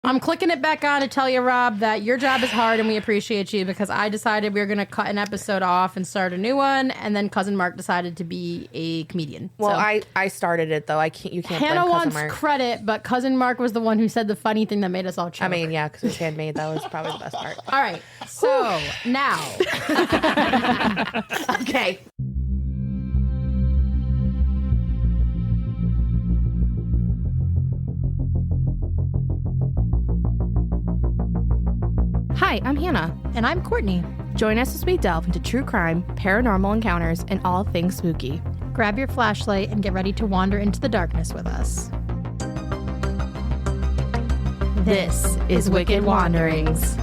I'm clicking it back on to tell you, Rob, that your job is hard and we appreciate you because I decided we were going to cut an episode off and start a new one, and then Cousin Mark decided to be a comedian. Well, so, I started it though. You can't. Hannah blame wants Mark. Credit, but Cousin Mark was the one who said the funny thing that made us all choke. I mean, yeah, because it's handmade. That was probably the best part. All right, so now, okay. Hi, I'm Hannah. And I'm Courtney. Join us as we delve into true crime, paranormal encounters, and all things spooky. Grab your flashlight and get ready to wander into the darkness with us. This is Wicked Wanderings.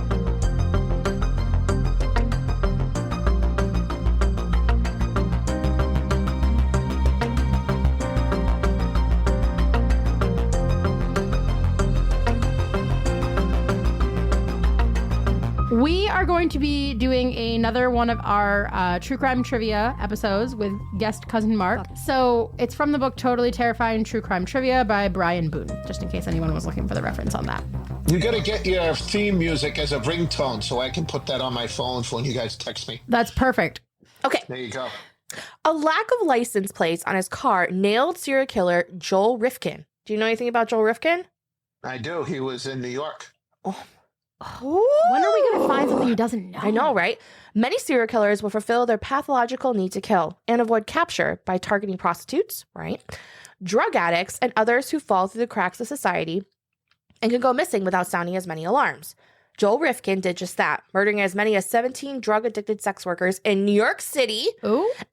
We are going to be doing another one of our true crime trivia episodes with guest Cousin Mark. So it's from the book Totally Terrifying True Crime Trivia by Brian Boone, just in case anyone was looking for the reference on that. You got to get your theme music as a ringtone so I can put that on my phone for when you guys text me. That's perfect. Okay. There you go. A lack of license plates on his car nailed serial killer Joel Rifkin. Do you know anything about Joel Rifkin? I do. He was in New York. When are we going to find something he doesn't know? I know, right? Many serial killers will fulfill their pathological need to kill and avoid capture by targeting prostitutes, right? Drug addicts and others who fall through the cracks of society and can go missing without sounding as many alarms. Joel Rifkin did just that, murdering as many as 17 drug-addicted sex workers in New York City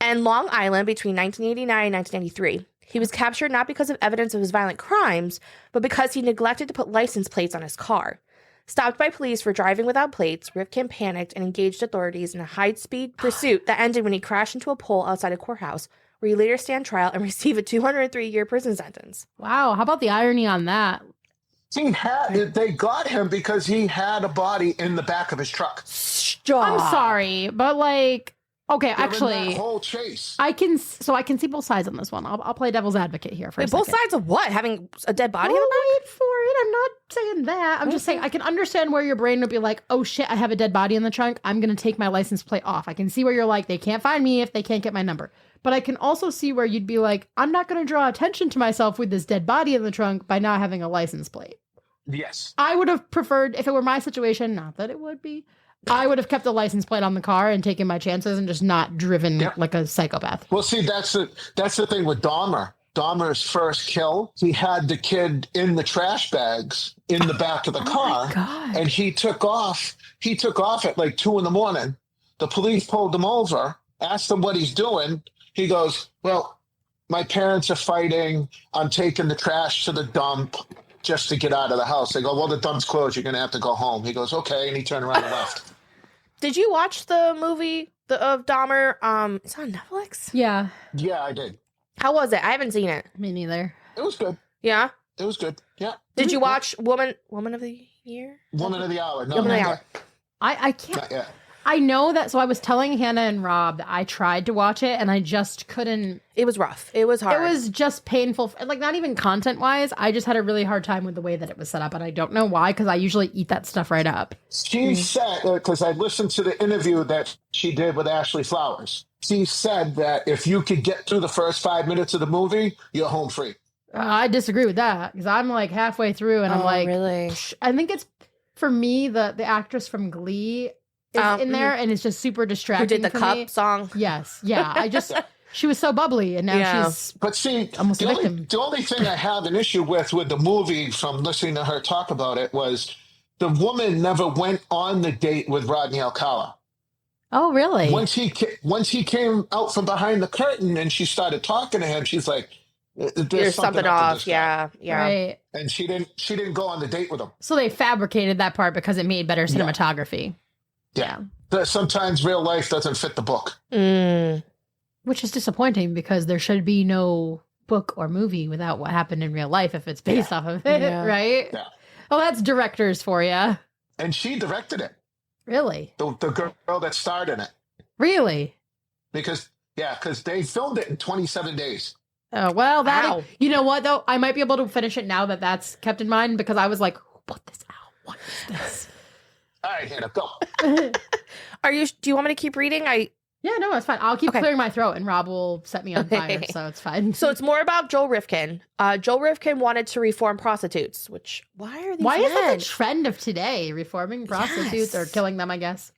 and Long Island between 1989 and 1993. He was captured not because of evidence of his violent crimes, but because he neglected to put license plates on his car. Stopped by police for driving without plates, Rifkin panicked and engaged authorities in a high-speed pursuit that ended when he crashed into a pole outside a courthouse, where he later stand trial and receive a 203-year prison sentence. Wow, how about the irony on that? They got him because he had a body in the back of his truck. Stop. I'm sorry, but like... Okay, actually, that whole chase. I can see both sides on this one. I'll play devil's advocate here for a second. Both sides of what? Having a dead body in the back? Wait for it. I'm not saying that. I'm just saying I can understand where your brain would be like, oh shit, I have a dead body in the trunk. I'm going to take my license plate off. I can see where you're like, they can't find me if they can't get my number. But I can also see where you'd be like, I'm not going to draw attention to myself with this dead body in the trunk by not having a license plate. Yes. I would have preferred, if it were my situation, not that it would be, I would have kept the license plate on the car and taken my chances and just not driven like a psychopath. Well, see, that's the thing with Dahmer. Dahmer's first kill, he had the kid in the trash bags in the back of the car, and he took off. He took off at like 2 a.m. The police pulled him over, asked him what he's doing. He goes, well, my parents are fighting. I'm taking the trash to the dump just to get out of the house. They go, well, the dump's closed. You're going to have to go home. He goes, okay. And he turned around and left. Did you watch the movie of Dahmer? It's on Netflix? Yeah. Yeah, I did. How was it? I haven't seen it. Me neither. It was good. Yeah? It was good. Yeah. Did you watch Woman of the Year? Woman of the Hour. No, Woman of the Hour. I can't. Not yet. I know that. So I was telling Hannah and Rob that I tried to watch it and I just couldn't. It was rough. It was hard. It was just painful. Like, not even content wise. I just had a really hard time with the way that it was set up. And I don't know why, because I usually eat that stuff right up. She said, because I listened to the interview that she did with Ashley Flowers. She said that if you could get through the first 5 minutes of the movie, you're home free. I disagree with that, because I'm like halfway through and I'm like, really? I think it's, for me, the actress from Glee is in there and it's just super distracting. Who did the cup song? Yes. Yeah. She was so bubbly and now she's but see, almost a victim. The only thing I have an issue with the movie from listening to her talk about it was the woman never went on the date with Rodney Alcala. Oh, really? Once he came out from behind the curtain and she started talking to him, she's like, there's something off. Yeah. Right. And she didn't go on the date with him. So they fabricated that part because it made better cinematography. Yeah. Sometimes real life doesn't fit the book. Which is disappointing because there should be no book or movie without what happened in real life if it's based off of it, right? Yeah. Oh, that's directors for you. And she directed it. Really? The girl that starred in it. Really? Because they filmed it in 27 days. Oh, well, you know what, though? I might be able to finish it now that that's kept in mind because I was like, who put this out? What is this? All right, Hannah, go. Do you want me to keep reading? Yeah, no, it's fine. I'll keep clearing my throat and Rob will set me on fire, so it's fine. So it's more about Joel Rifkin. Joel Rifkin wanted to reform prostitutes, which, why are these Why men? is that the trend of today? Reforming prostitutes or killing them, I guess.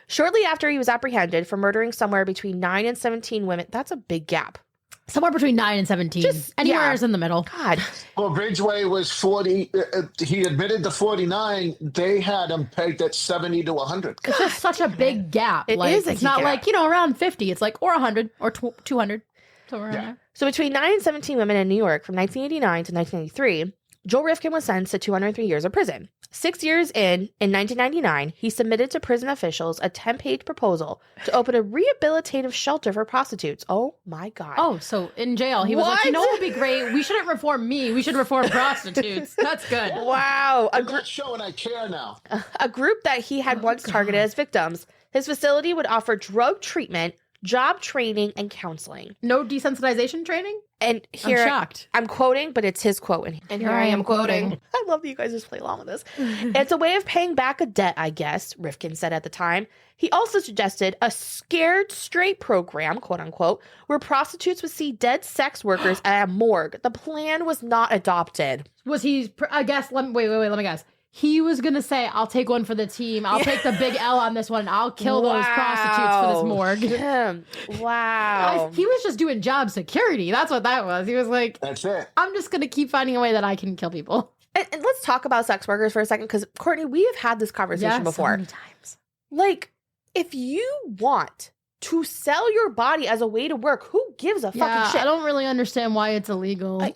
Shortly after he was apprehended for murdering somewhere between 9 and 17 women. That's a big gap. Somewhere between 9 and 17. Anywhere is in the middle. God. Well, Ridgway was 40. He admitted to 49. They had him pegged at 70 to 100. It's just such a big gap. It like, is a It's huge not gap. like, around 50. It's like, or 100 or 200. Somewhere around there. So between 9 and 17 women in New York from 1989 to 1993, Joel Rifkin was sentenced to 203 years of prison. 6 years in 1999, he submitted to prison officials a 10-page proposal to open a rehabilitative shelter for prostitutes. Oh my God. Oh, so in jail, he was like, what would be great? We shouldn't reform me. We should reform prostitutes. That's good. Wow. I'm not showing I care now. A group that he had once targeted as victims. His facility would offer drug treatment, job training, and counseling. No desensitization training? And here, I'm shocked. I'm quoting, but it's his quote. And here I am quoting. I love that you guys just play along with this. It's a way of paying back a debt, I guess, Rifkin said at the time. He also suggested a scared straight program, quote unquote, where prostitutes would see dead sex workers at a morgue. The plan was not adopted. Was he, I guess, wait, let me guess. He was going to say, I'll take one for the team. I'll take the big L on this one. And I'll kill those prostitutes for this morgue. Wow. He was just doing job security. That's what that was. He was like, That's it. I'm just going to keep finding a way that I can kill people. And let's talk about sex workers for a second, because Courtney, we have had this conversation before. So many times. Like, if you want to sell your body as a way to work, who gives a fucking shit? I don't really understand why it's illegal.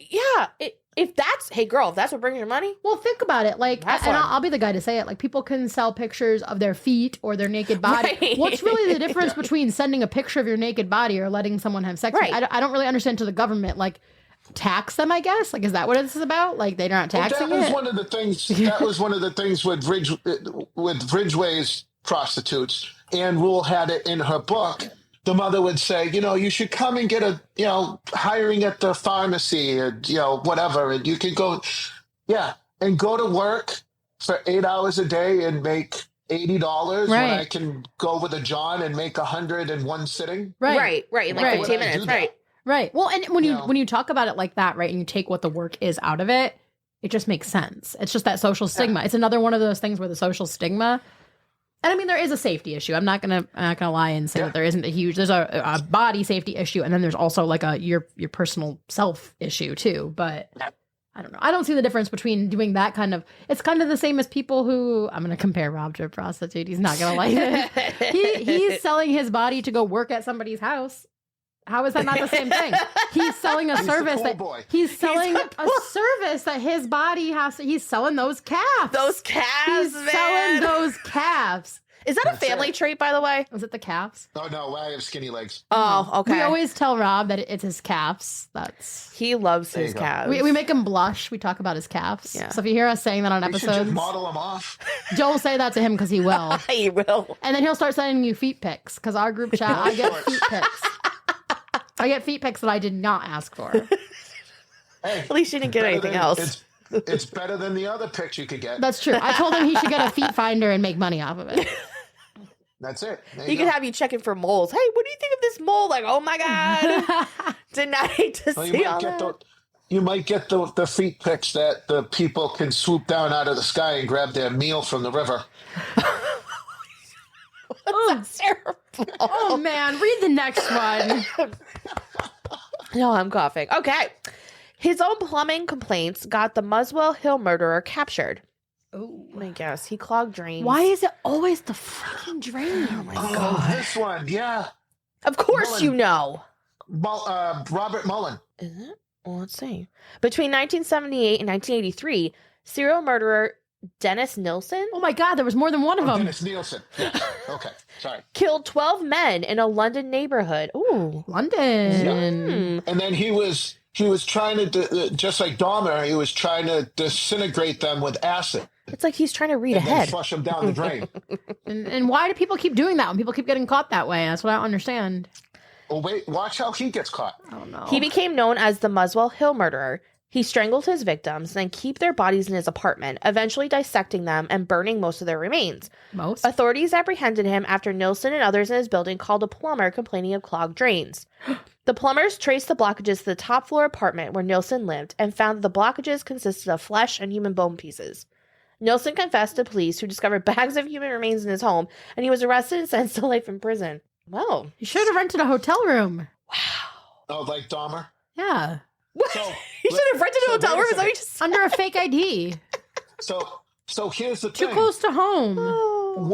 If that's, hey girl, if that's what brings your money. Well, think about it. Like, That's and fine. I'll be the guy to say it. Like, people can sell pictures of their feet or their naked body. Right. What's really the difference between sending a picture of your naked body or letting someone have sex? Right. I don't really understand to the government. Like, tax them, I guess. Like, is that what this is about? Like, they're not taxing that was it? one of the things. That was one of the things with Ridgway's prostitutes. Ann Rule had it in her book. The mother would say, you should come and get hiring at the pharmacy or, whatever. And you could go, and go to work for 8 hours a day and make $80 when I can go with a John and make 100 in one sitting. Right. In like 15 minutes. Right. Well, and when you talk about it like that, right, and you take what the work is out of it, it just makes sense. It's just that social stigma. It's another one of those things where the social stigma. And I mean, there is a safety issue. I'm not gonna lie and say that there isn't there's a body safety issue, and then there's also like your personal self issue too. But I don't know. I don't see the difference between doing that kind of. It's kind of the same as people who I'm gonna compare Rob to a prostitute. He's not gonna like it. He's selling his body to go work at somebody's house. How is that not the same thing? He's selling a service he's selling a service that his body has to. He's selling those calves. He's selling those calves. Is that a family trait, by the way? Was it the calves? Oh no, I have skinny legs. Oh, okay. We always tell Rob that it's his calves. He loves his calves. We make him blush. We talk about his calves. Yeah. So if you hear us saying that on episodes, should just model him off. Don't say that to him because he will. He will. And then he'll start sending you feet pics because our group chat, I get feet pics. I get feet pics that I did not ask for. Hey, at least you didn't get anything else. It's better than the other pics you could get. That's true. I told him he should get a feet finder and make money off of it. That's it. He could have you checking for moles. Hey, what do you think of this mole? Like, oh my God. Didn't I hate to see all that? You might get the feet pics that the people can swoop down out of the sky and grab their meal from the river. That's terrible. Oh man, read the next one. No, I'm coughing. Okay. His own plumbing complaints got the Muswell Hill murderer captured. Oh, I guess. He clogged drains. Why is it always the freaking drain? Oh my God. This one, yeah. Of course Mullen. you know. Robert Mullen. Is it? Well, let's see. Between 1978 and 1983, serial murderer Dennis Nilsson. Oh my God, there was more than one of them. Dennis Nielsen. Yes. Okay, sorry. Killed 12 men in a London neighborhood. Ooh. London. And then he was trying to, just like Dahmer, he was trying to disintegrate them with acid. It's like he's trying to read and ahead. Then flush them down the drain. And why do people keep doing that when people keep getting caught that way? That's what I don't understand. Oh, wait, watch how he gets caught. I don't know. He became known as the Muswell Hill murderer. He strangled his victims, then keep their bodies in his apartment, eventually dissecting them and burning most of their remains. Authorities apprehended him after Nilsen and others in his building called a plumber complaining of clogged drains. The plumbers traced the blockages to the top floor apartment where Nilsen lived and found that the blockages consisted of flesh and human bone pieces. Nilsen confessed to police, who discovered bags of human remains in his home, and he was arrested and sentenced to life in prison. Well, you should have rented a hotel room. Wow. Oh, like Dahmer? Yeah. What? So, you should have rented a hotel room. Is that what you just under a fake ID. So here's the Too thing. close to home.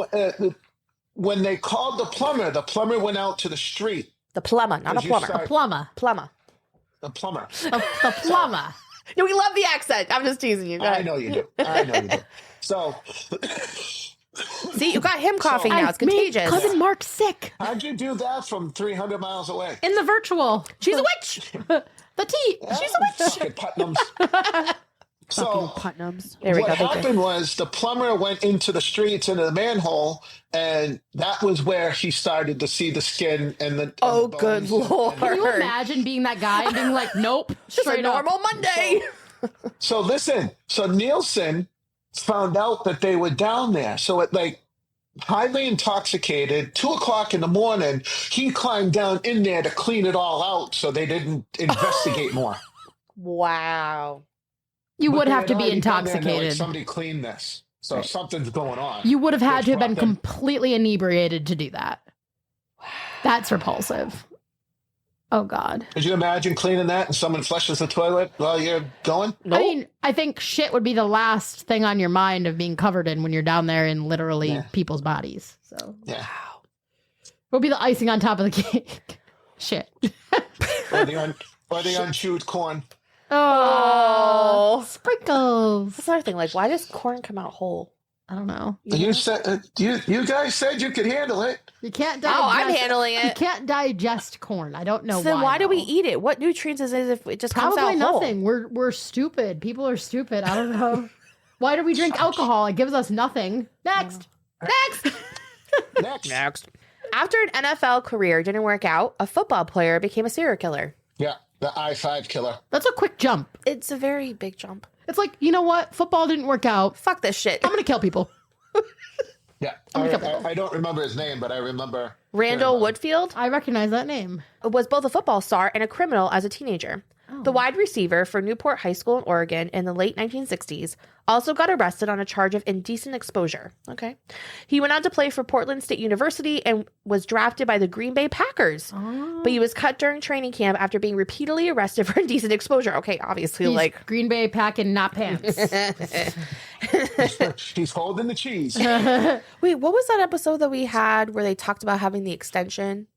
When they called the plumber went out to the street. The plumber, not a plumber. A plumber. Plumber. The plumber. The plumber. No, we love the accent. I'm just teasing you. I know you do. So. See, you got him coughing now. It's contagious. Cousin Mark sick. How'd you do that from 300 miles away? In the virtual. She's a witch. The tea. She's a witch. Fucking Putnams. So Putnams. What happened was the plumber went into the streets, into the manhole, and that was where he started to see the skin and the Oh, the good bones. Lord. Can you imagine being that guy and being like, nope, Just a straight up. normal Monday. So listen. So Nielsen found out that they were down there. So at like highly intoxicated, 2:00 in the morning, he climbed down in there to clean it all out so they didn't investigate more. Wow. You would But have they to had be already done that, and they're like, intoxicated. somebody clean this. So something's going on. You would have had Which to have been brought them- completely inebriated to do that. That's repulsive. Oh, God. Could you imagine cleaning that and someone flushes the toilet while you're going? Nope. I mean, I think shit would be the last thing on your mind of being covered in when you're down there in literally people's bodies. So, Yeah. what would be the icing on top of the cake? Shit. Or the unchewed corn. Oh. Sprinkles. That's another thing. Like, why does corn come out whole? I don't know. You said you guys said you could handle it. You can't digest. Oh, I'm handling You it. can't digest corn. I don't know So then why. why do we though. eat it? What nutrients is it if it just comes Probably out whole? nothing. We're stupid. People are stupid. I don't know. Why do we drink alcohol? It gives us nothing. Next. Next. After an NFL career didn't work out, a football player became a serial killer. Yeah, the I-5 killer. That's a quick jump. It's a very big jump. It's like, you know what? Football didn't work out. Fuck this shit. I'm going to kill people. Yeah, gonna kill I don't remember his name, but I remember Randall Woodfield I recognize that name. was both a football star and a criminal as a teenager. The wide receiver for Newport High School in Oregon in the late 1960s also got arrested on a charge of indecent exposure. Okay. He went on to play for Portland State University and was drafted by the Green Bay Packers. Oh. But he was cut during training camp after being repeatedly arrested for indecent exposure. Okay, obviously, He's like Green Bay packing, not pants. he's holding the cheese. Wait, what was that episode that we had where they talked about having the extension?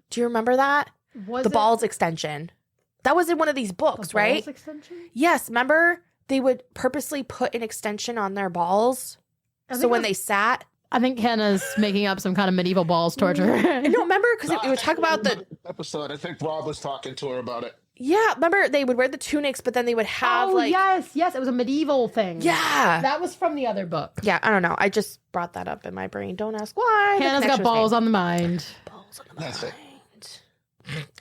Do you remember that? Was The balls extension. That was in one of these books, right? balls extension? Yes, remember they would purposely put an extension on their balls I so think when it they sat. I think Hannah's making up some kind of medieval balls torture. No, remember because it would talk about the episode. I think Rob was talking to her about it. remember they would wear the tunics, but then they would have yes, it was a medieval thing. yeah. That was from the other book. Yeah, I don't know. I just brought that up in my brain. Don't ask why. The Hannah's got connection was balls made. on the mind. Balls on the That's it. mind.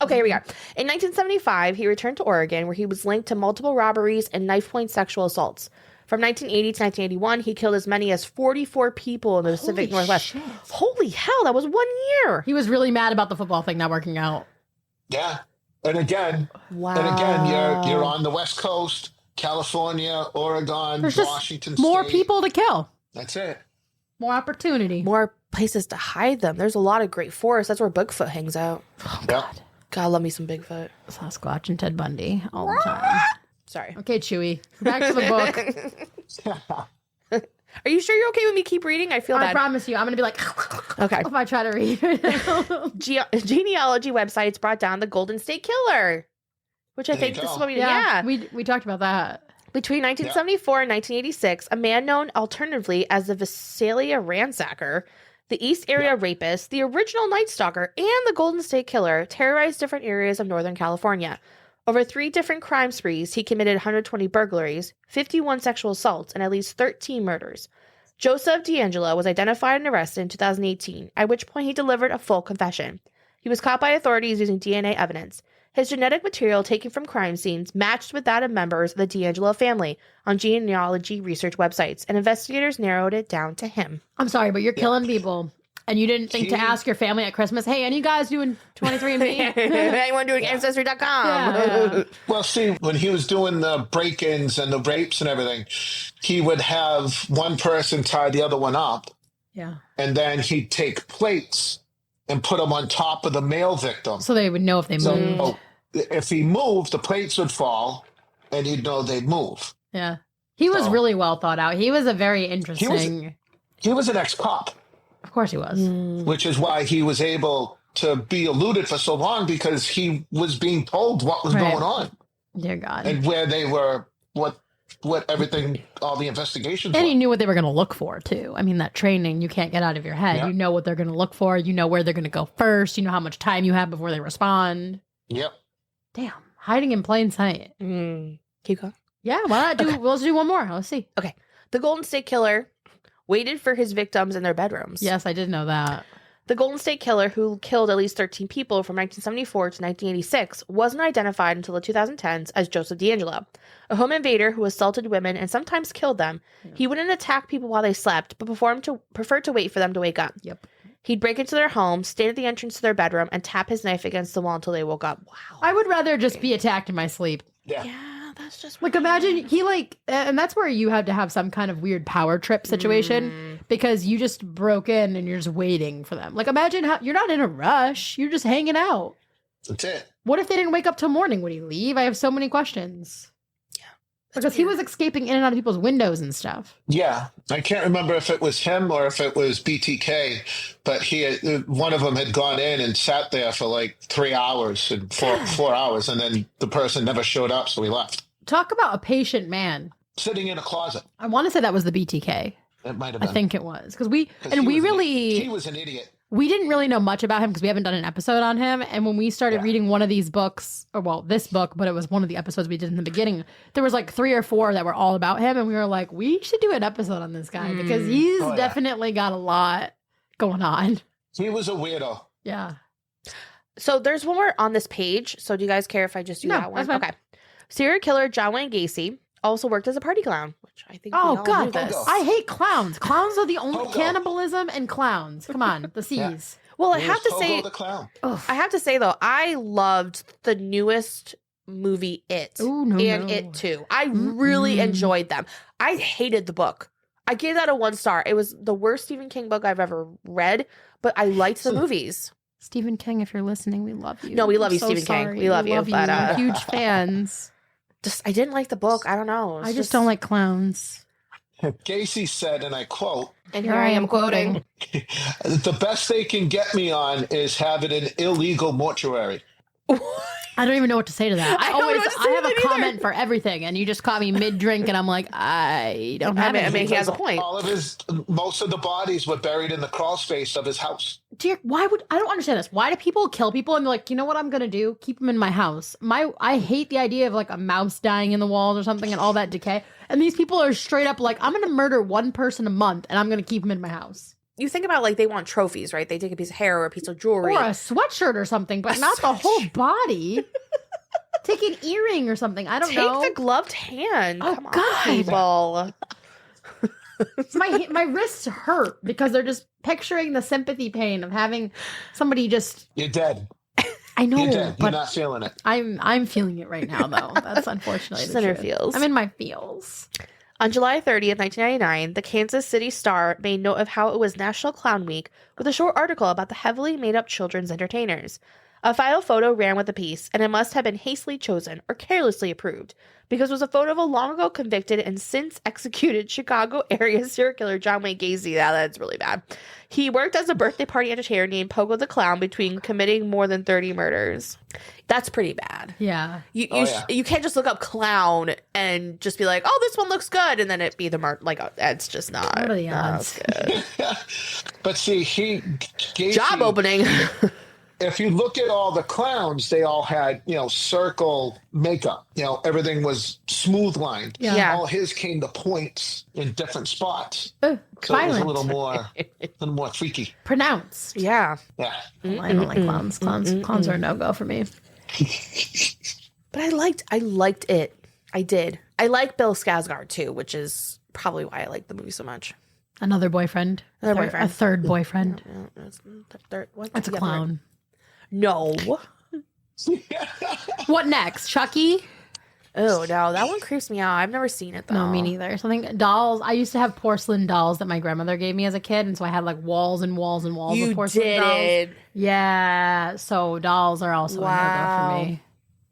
Okay, here we go. In 1975, he returned to Oregon, where he was linked to multiple robberies and knife-point sexual assaults. From 1980 to 1981, he killed as many as 44 people in the Pacific Holy Northwest. shit. Holy hell, that was 1 year. He was really mad about the football thing not working out. Yeah, and again, Wow. you're on the West Coast, California, Oregon, There's just Washington more State. people to kill. That's it. More opportunity. More places to hide them. There's a lot of great forests. That's where Bigfoot hangs out. Oh, Yep. God. God, love me some Bigfoot. Sasquatch and Ted Bundy all the time. Sorry. Okay, Chewy. Back to the book. Are you sure you're okay with me keep reading? I feel I bad. promise you, I'm going to be like, Okay. if I try to read. Genealogy websites brought down the Golden State Killer, which I There think you this is go. what we did. Yeah. We talked about that. Between 1974 and 1986, a man known alternatively as the Visalia Ransacker, the East Area Rapist, the original Night Stalker, and the Golden State Killer terrorized different areas of Northern California. Over 3 different crime sprees, he committed 120 burglaries, 51 sexual assaults, and at least 13 murders. Joseph D'Angelo was identified and arrested in 2018, at which point he delivered a full confession. He was caught by authorities using DNA evidence. His genetic material taken from crime scenes matched with that of members of the D'Angelo family on genealogy research websites, and investigators narrowed it down to him. I'm sorry, but you're killing people. And you didn't think to ask your family at Christmas, hey, any guys doing 23andMe? Anyone doing Ancestry.com? Yeah. Well, see, when he was doing the break-ins and the rapes and everything, he would have one person tie the other one up. Yeah. And then he'd take plates and put them on top of the male victim. So they would know if they moved. So if he moved, the plates would fall, and he'd know they'd move. Yeah. He was really well thought out. He was a very interesting... He was an ex-cop. Of course he was. Which is why he was able to be eluded for so long, because he was being told what was going on. Dear God. And where they were, what everything, all the investigations And were. he knew what they were going to look for, too. I mean, that training, you can't get out of your head. Yeah. You know what they're going to look for. You know where they're going to go first. You know how much time you have before they respond. Yep. Damn. Hiding in plain sight. Keep going. Yeah, why not do... Let's do one more. Let's see. Okay. The Golden State Killer waited for his victims in their bedrooms. Yes, I did know that. The Golden State Killer, who killed at least 13 people from 1974 to 1986, wasn't identified until the 2010s as Joseph D'Angelo, a home invader who assaulted women and sometimes killed them. He wouldn't attack people while they slept, but preferred to wait for them to wake up. Yep. He'd break into their home, stand at the entrance to their bedroom, and tap his knife against the wall until they woke up. Wow. I would rather just be attacked in my sleep. Yeah, that's just... Like, imagine he, like... And that's where you had to have some kind of weird power trip situation because you just broke in and you're just waiting for them. Like, imagine how... You're not in a rush. You're just hanging out. That's it. What if they didn't wake up till morning? Would he leave? I have so many questions. Because he was escaping in and out of people's windows and stuff. Yeah. I can't remember if it was him or if it was BTK, but one of them had gone in and sat there for like 3 hours and 4 hours, and then the person never showed up, so he left. Talk about a patient man. Sitting in a closet. I want to say that was the BTK. It might have been. I think it was. Because he was an idiot. We didn't really know much about him because we haven't done an episode on him. And when we started reading one of these books, or well, this book, but it was one of the episodes we did in the beginning, there was like 3 or 4 that were all about him. And we were like, we should do an episode on this guy because he's definitely got a lot going on. He was a weirdo. Yeah. So there's one more on this page. So do you guys care if I just do that one? That's fine. Okay. Serial killer John Wayne Gacy also worked as a party clown, which I think we all knew this. I hate clowns. Clowns are the only Pogo. Cannibalism and clowns. Come on, the C's. Yeah. Well, I He have was to say, Pogo the clown. I have to say though, I loved the newest movie It and It 2. I really enjoyed them. I hated the book. I gave that a 1 star. It was the worst Stephen King book I've ever read, but I liked the movies. Stephen King, if you're listening, we love you. No, we love I'm you, so Stephen King. sorry. We love you, but, We're huge fans. I didn't like the book. I don't know. I just don't like clowns. Gacy said, and I quote, And here I am quoting. "The best they can get me on is having an illegal mortuary." I don't even know what to say to that. I don't know what to say I have to a that comment either. for everything, and you just caught me mid-drink, and I'm like, I don't have it. I mean, he has a point. Most of the bodies were buried in the crawl space of his house. Dear, I don't understand this. Why do people kill people and they're like, you know what I'm gonna do? Keep them in my house. I hate the idea of like a mouse dying in the walls or something and all that decay. And these people are straight up like, I'm gonna murder one person a month and I'm gonna keep them in my house. You think about like they want trophies, right? They take a piece of hair or a piece of jewelry. Or a sweatshirt or something, but not the whole body. Take an earring or something. I don't know. Take the gloved hand. Oh, Come on, God. people. My wrists hurt because they're just picturing the sympathy pain of having somebody just. You're dead. I know, You're dead. You're but not feeling it. I'm feeling it right now, though. That's unfortunately She's the in her truth. feels. I'm in my feels. On July 30th, 1999, the Kansas City Star made note of how it was National Clown Week with a short article about the heavily made-up children's entertainers. A file photo ran with the piece, and it must have been hastily chosen or carelessly approved because it was a photo of a long ago convicted and since executed Chicago area serial killer John Wayne Gacy. Yeah, that's really bad. He worked as a birthday party entertainer named Pogo the Clown between committing more than 30 murders. That's pretty bad. Yeah. You can't just look up clown and just be like, oh, this one looks good, and then it be the murder. Like, it's just not. What are the odds? Good. But see, Gacy, Job opening. if you look at all the clowns, they all had, circle makeup. Everything was smooth lined. Yeah. All his came to points in different spots. Ugh, So it was violent. a little more freaky. Pronounced. Yeah. Yeah. I don't like clowns. Clowns are a no-go for me. But I liked it. I did. I like Bill Skarsgård too, which is probably why I like the movie so much. Another boyfriend. A third boyfriend. It's a clown. No. What next? Chucky? Oh, no. That one creeps me out. I've never seen it, though. No, me neither. Something dolls. I used to have porcelain dolls that my grandmother gave me as a kid. And so I had like walls and walls and walls of porcelain dolls. Yeah. So dolls are also in there for me.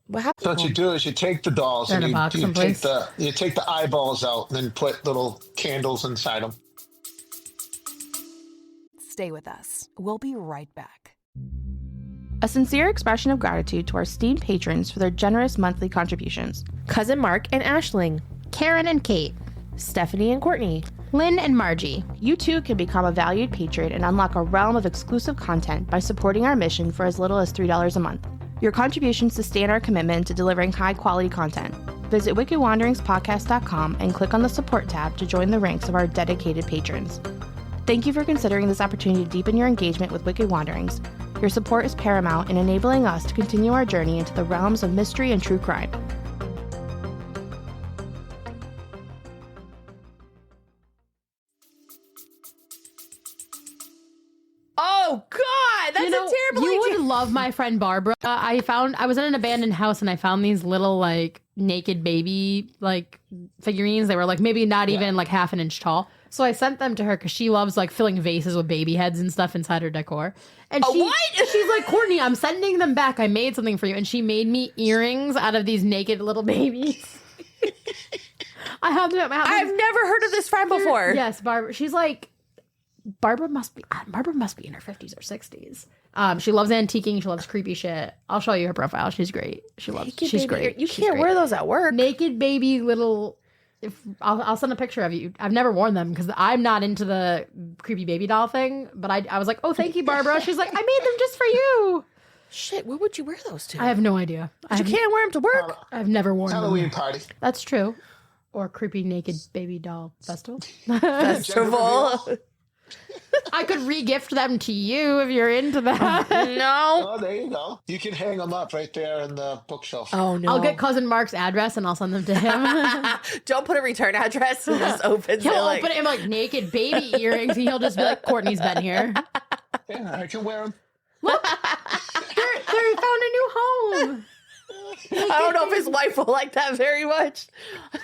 What happens? So what you do is you take the dolls and you take the eyeballs out and then put little candles inside them. Stay with us. We'll be right back. A sincere expression of gratitude to our esteemed patrons for their generous monthly contributions. Cousin Mark and Ashling. Karen and Kate. Stephanie and Courtney. Lynn and Margie. You too can become a valued patron and unlock a realm of exclusive content by supporting our mission for as little as $3 a month. Your contributions sustain our commitment to delivering high-quality content. Visit wickedwanderingspodcast.com and click on the support tab to join the ranks of our dedicated patrons. Thank you for considering this opportunity to deepen your engagement with Wicked Wanderings. Your support is paramount in enabling us to continue our journey into the realms of mystery and true crime. Oh, God! That's a terrible You would love my friend Barbara. I was in an abandoned house and I found these little like naked baby like figurines. They were like maybe not even like half an inch tall. So I sent them to her because she loves like filling vases with baby heads and stuff inside her decor. And she's like, Courtney, I'm sending them back. I made something for you. And she made me earrings out of these naked little babies. I have them at my house. I've never heard of this friend before. Yes, Barbara. She's like, Barbara must be in her 50s or 60s. She loves antiquing. She loves creepy shit. I'll show you her profile. She's great. She's great. You can't wear those at work. Naked baby little... I'll send a picture of you. I've never worn them because I'm not into the creepy baby doll thing. But I was like, oh, thank you, Barbara. She's like, I made them just for you. Shit, where would you wear those to? I have no idea. You can't wear them to work. I've never worn Halloween them. party. That's true. Or creepy naked baby doll festival. Festival. I could re-gift them to you if you're into that. No. Oh, there you go. You can hang them up right there in the bookshelf. Oh, no. I'll get cousin Mark's address and I'll send them to him. Don't put a return address and just open it. He'll open it in like naked baby earrings and he'll just be like, Courtney's been here. Yeah, I can wear them. Look, they found a new home. I don't know if his wife will like that very much.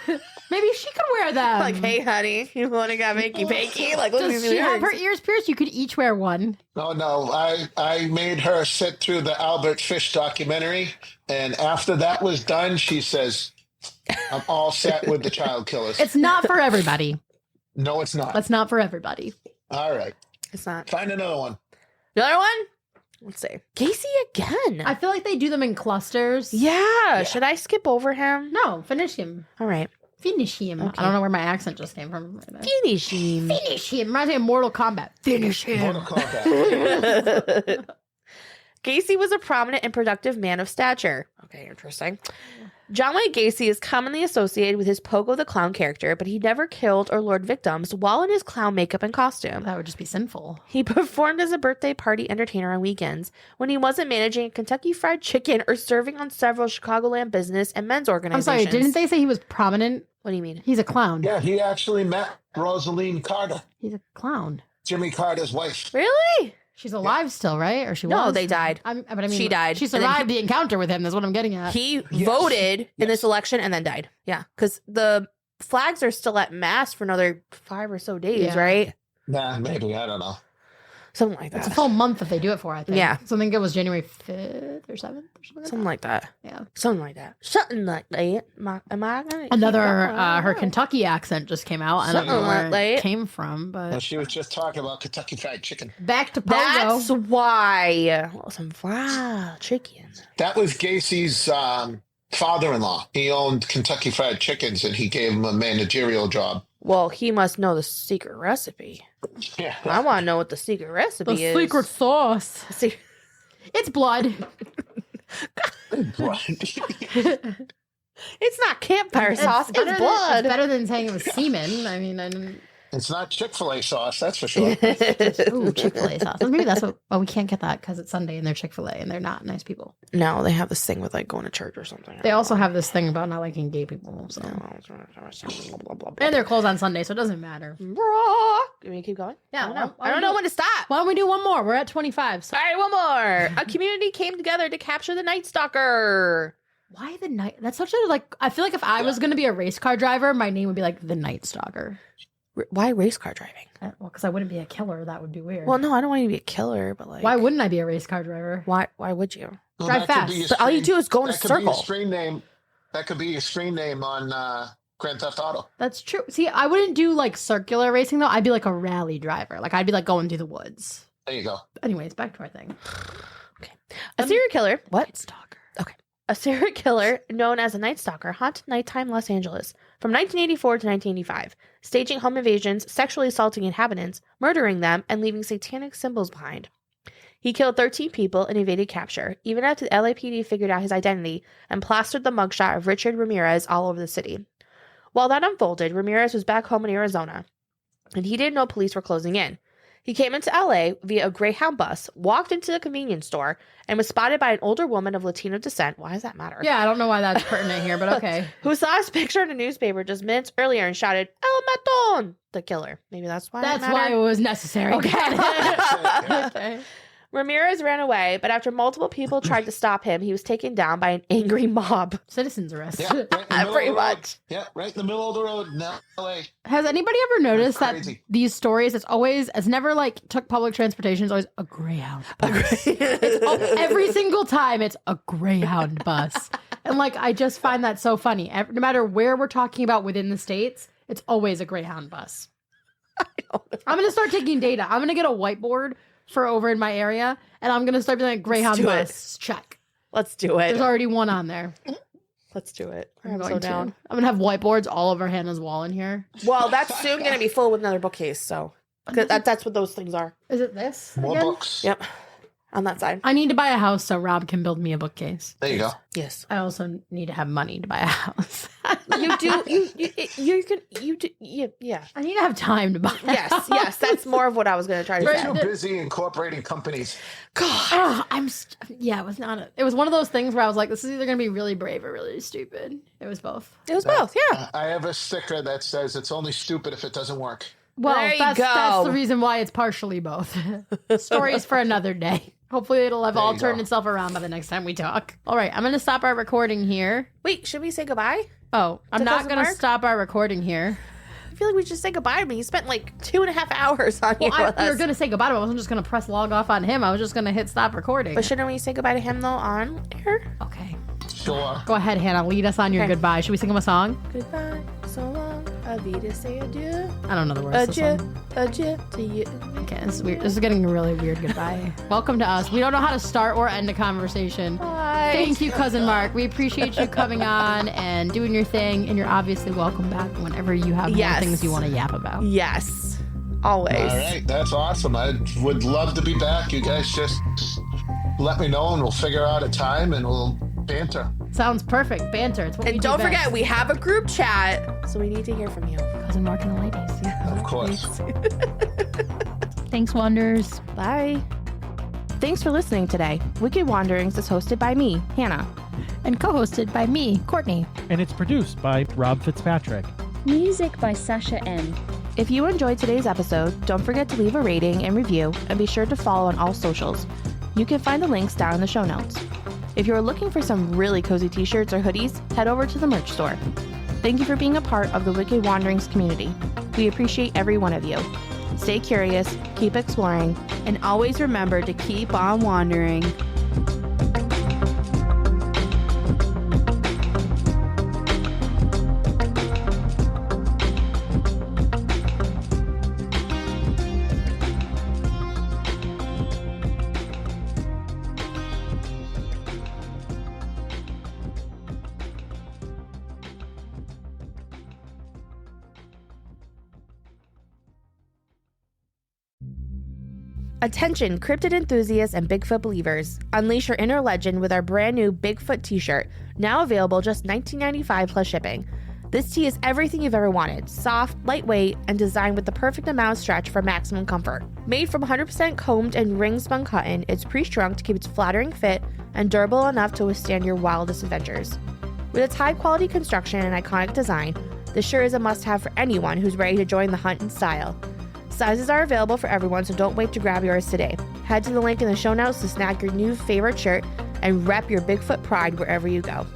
Maybe she could wear them. Like, hey, honey, you want to get makey pakey? Like, look at Does these she have earrings. her ears pierced? You could each wear one. No. I made her sit through the Albert Fish documentary, and after that was done, she says, I'm all set with the child killers. It's not for everybody. No, it's not. That's not for everybody. All right. It's not. Find another one. Another one? Let's see. Gacy again. I feel like they do them in clusters. Yeah. Should I skip over him? No, finish him. All right. Finish him. Okay. I don't know where my accent just came from. Finish him. Finish him. Reminds me of Mortal Kombat. Finish him. Mortal Kombat. Gacy was a prominent and productive man of stature. Okay, interesting. John Wayne Gacy is commonly associated with his Pogo the Clown character, but he never killed or lured victims while in his clown makeup and costume. That would just be sinful. He performed as a birthday party entertainer on weekends when he wasn't managing a Kentucky Fried Chicken or serving on several Chicagoland business and men's I'm organizations. sorry, didn't they say he was prominent? What do you mean? He's a clown. Yeah, he actually met Rosaline Carter, He's a clown. Jimmy Carter's wife. Really? She's alive still, right? Or she No, was? they died. But I mean, She died. She And then survived the encounter with him. That's what I'm getting at. He voted in Yes. this election and then died. Yeah, because the flags are still at mass for another 5 or so days, Yeah. right? Nah, maybe. I don't know. Something like It's a that. full month that they do it for, I think. Yeah. So I think it was January 5th or 7th or something like Something like that. that. Yeah. Something like that. Something like that. Am I gonna keep Another, going? her Kentucky accent just came out. I don't know Something where like it that. came from, Well, but she was just talking about Kentucky Fried Chicken. back to That's Pogo. why. Some fried chicken. That was Gacy's father-in-law. He owned Kentucky Fried Chickens, and he gave him a managerial job. Well, he must know the secret recipe. Yeah. I want to know what the secret recipe The is. secret sauce. It's blood. It's not campfire sauce. It's better blood. It's better than saying it was semen. I mean, It's not Chick-fil-A sauce, that's for sure. Ooh, Chick-fil-A sauce. Maybe that's what. Oh, we can't get that because it's Sunday and they're Chick-fil-A and they're not nice people. No, they have this thing with like going to church or something. They also have this thing about not liking gay people. So. And they're closed on Sunday, so it doesn't matter. Can we keep going? Yeah, I don't know when to stop. Why don't we do one more? We're at 25. So. All right, one more. A community came together to capture the Night Stalker. Why the night? That's such a like. I feel like if I was going to be a race car driver, my name would be like the Night Stalker. Why race car driving? Well, because I wouldn't be a killer. That would be weird. Well, no, I don't want you to be a killer, but like, why wouldn't I be a race car driver? Why would you? Well, Drive that could be fast. But all you do is go in a that could be circle. screen name. That could be your screen name on Grand Theft Auto. That's true. See, I wouldn't do like circular racing though. I'd be like a rally driver. Like I'd be like going through the woods. There you go. Anyways, back to our thing. Okay. A serial killer. What? Night Stalker. Okay. A serial killer known as a Night Stalker haunted nighttime Los Angeles from 1984 to 1985, staging home invasions, sexually assaulting inhabitants, murdering them, and leaving satanic symbols behind. He killed 13 people and evaded capture, even after the LAPD figured out his identity and plastered the mugshot of Richard Ramirez all over the city. While that unfolded, Ramirez was back home in Arizona, and he didn't know police were closing in. He came into LA via a Greyhound bus, walked into the convenience store, and was spotted by an older woman of Latino descent. Why does that matter? Yeah, I don't know why that's pertinent here, but okay. Who saw his picture in a newspaper just minutes earlier and shouted, El Maton, the killer. Maybe that's why That's it why it mattered. was necessary. Okay. Okay. Ramirez ran away, but after multiple people tried to stop him, he was taken down by an angry mob. Citizens arrest. Yeah, right in the middle Pretty of the road. much. Yeah, right in the middle of the road in LA. Has anybody ever noticed that crazy. these stories, it's never like took public transportation, it's always a Greyhound bus. Every single time it's a Greyhound bus. And like, I just find that so funny. No matter where we're talking about within the States, it's always a Greyhound bus. I'm going to start taking data. I'm going to get a whiteboard for over in my area, and I'm going to start being like Greyhound do bus. Check. Let's do it. There's already one on there. Let's do it. I'm I'm going so to. down. I'm going to have whiteboards all over Hannah's wall in here. Well, that's soon going to be full with another bookcase, so 'cause that's what those things are. Is it this? More again? books. Yep. On that side. I need to buy a house so Rob can build me a bookcase. There you go. Yes. I also need to have money to buy a house. You do. You can. You do. Yeah. I need to have time to buy a house. Yes. That's more of what I was going to try to You're say. too busy incorporating companies. God, it was not. It was one of those things where I was like, this is either going to be really brave or really stupid. It was both. It was both. Yeah. I have a sticker that says it's only stupid if it doesn't work. Well, There you that's go. the reason why it's partially both. Stories for another day. Hopefully it'll have There all you turned go. itself around by the next time we talk. All right, I'm going to stop our recording here. Wait. Should we say goodbye? Oh, I'm To not Cousin going to Mark? stop our recording here. I feel like we should say goodbye to me. You spent like 2.5 hours on here Well, with we were us. going to say goodbye, but I wasn't just going to press log off on him. I was just going to hit stop recording. But shouldn't we say goodbye to him though on air? Okay. Sure. Go ahead, Hannah. Lead us on your Okay. goodbye. Should we sing him a song? Goodbye. So long. Avita say adieu. I don't know the words to the Adieu. song. Adieu to you. Okay, this is weird. This is getting a really weird goodbye. Welcome to us. We don't know how to start or end a conversation. Bye. Thank you, Cousin Mark. We appreciate you coming on and doing your thing, and you're obviously welcome back whenever you have more Yes. things you want to yap about. Yes. Always. All right, that's awesome. I would love to be back. You guys just let me know and we'll figure out a time and we'll banter. Sounds perfect. Banter. It's what we And do don't best. forget, we have a group chat, so we need to hear from you. Cousin Mark and the ladies. Yeah. Of course. Thanks, Wonders. Bye. Thanks for listening today. Wicked Wanderings is hosted by me, Hannah. And co-hosted by me, Courtney. And it's produced by Rob Fitzpatrick. Music by Sasha N. If you enjoyed today's episode, don't forget to leave a rating and review, and be sure to follow on all socials. You can find the links down in the show notes. If you're looking for some really cozy t-shirts or hoodies, head over to the merch store. Thank you for being a part of the Wicked Wanderings community. We appreciate every one of you. Stay curious, keep exploring, and always remember to keep on wandering. Attention, cryptid enthusiasts and Bigfoot believers. Unleash your inner legend with our brand new Bigfoot t-shirt, now available just $19.95 plus shipping. This tee is everything you've ever wanted. Soft, lightweight, and designed with the perfect amount of stretch for maximum comfort. Made from 100% combed and ring-spun cotton, it's pre-shrunk to keep its flattering fit and durable enough to withstand your wildest adventures. With its high-quality construction and iconic design, this sure is a must-have for anyone who's ready to join the hunt in style. Sizes are available for everyone, so don't wait to grab yours today. Head to the link in the show notes to snag your new favorite shirt and rep your Bigfoot pride wherever you go.